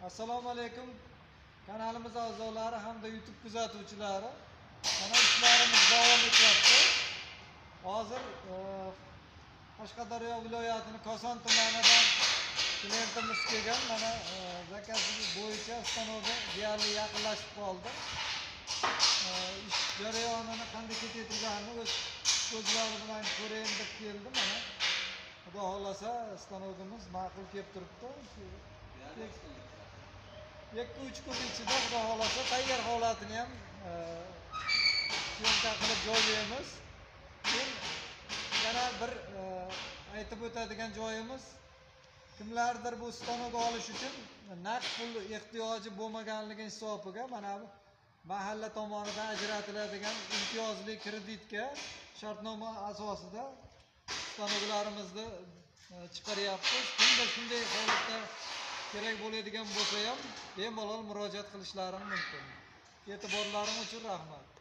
Assalomu alaykum kanalimiz a'zolari hamda YouTube kuzatuvchilari. Mana ishlarimiz davom etyapti. Hozir Qashqadaryo viloyatining Koson tumanidan klientimiz kelgan. Mana zakasi bo'yicha stanovga deyarli yaqinlashib qoldi. Ish jarayonini qanday ketayotganini o'z ko'zlari bilan ko'rayin deb keldi. Mana xudo xolasa stanovimiz ma'qul kelib turibdi. 2-3 kun ichida xudo xolasa tayyor holatini ham syomka qilib joylaymiz. Yana bir aytib o'tadigan joyimiz, kimlardir bu stanovga olish uchun naqd pul ehtiyoji bo'lmaganligi hisobiga mana bu mahalla tomonidan ajratiladigan imtiyozli kreditga shartnoma asosida stanovlarimizni chiqaryapmiz. Kimda shunday holatda kerak bo'ladigan bo'lsa ham bemalol murojaat qilishlari mumkin. E'tiborlaring uchun rahmat.